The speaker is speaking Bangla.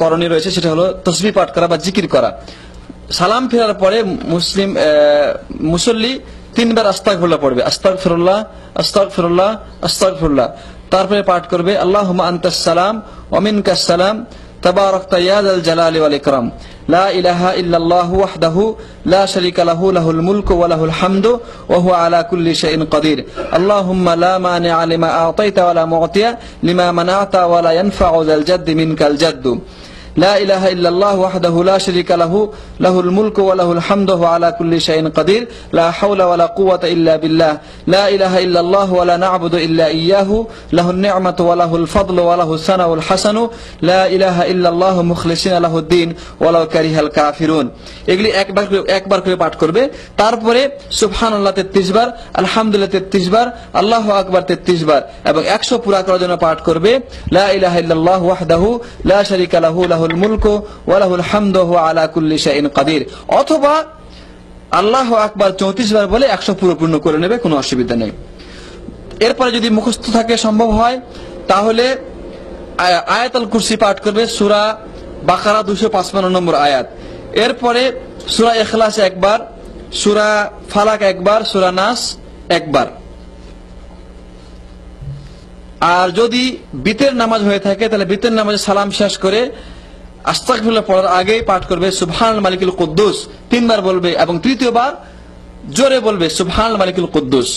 করণীয় রয়েছে সেটা হলো তাসবিহ পাঠ করা বা জিকির করা। সালাম ফেরার পরে মুসল্লি 3 বার আস্তাগফিরুল্লাহ পড়বে, আস্তাগফিরুল্লাহ আস্তাগফিরুল্লাহ আস্তাগফিরুল্লাহ। তারপরে পাঠ করবে আল্লাহুম্মা আনতাস সালাম ওয়া মিনকাস সালাম তাবারাকতা ইয়া যাল জালালি ওয়াল ইকরাম লা ইলাহা ইল্লাল্লাহু ওয়াহদাহু লা শারীকা লাহু লাহুল মুলকু ওয়া লাহুল হামদু ওয়া হুয়া আলা কুল্লি শাইইন কাদির আল্লাহুম্মা লা মানিআ লিমা আ'তাইতা ওয়া লা মু'তিয়া লিমা মানা'তা ওয়া লা ইয়ানফা'ু যাল জাদ্দি মিনকাল জাদ্দু لا إله إلا الله وحده لا شريك له له الملك وله الحمد وهو على كل شيء قدير لا حول ولا قوة إلا بالله لا إله إلا الله ولا نعبد إلا إياه له النعمة وله الفضل وله الثناء الحسن لا إله إلا الله مخلصين له الدين ولو كره الكافرون এগুলি একবার করে পাঠ করবে। তারপরে সুবহানাল্লাহ 33 বার, আলহামদুলিল্লাহ 33 বার, আল্লাহু আকবার 33 বার এবং 100 পুরা করার জন্য পাঠ করবে লা ইলাহা ইল্লাল্লাহু ওয়াহদাহু লা শারীকা লাহু লাহুল মুলকু ওয়া লাহুল হামদু ওয়া আলা কুল্লি শাইইন কাদির। অথবা আল্লাহু আকবার 34 বার বলে 100 পূর্ণ করে নেবে, কোনো অসুবিধা নেই। এরপরে যদি মুখস্থ থাকে সম্ভব হয় তাহলে আয়াতুল কুরসি পাঠ করবে, সূরা বাকারা 255 নম্বর আয়াত। এরপরে সূরা ইখলাস একবার, সূরা ফালাক একবার, সূরা নাস একবার। আর যদি বিতের নামাজ হয়ে থাকে তাহলে বিতের নামাজে সালাম শেষ করে আস্তাগফিরুল্লাহ পড়ার আগেই পাঠ করবে সুবহানাল মালিকুল কুদ্দুস 3 বার বলবে এবং তৃতীয়বার জোরে বলবে সুবহানাল মালিকুল কুদ্দুস।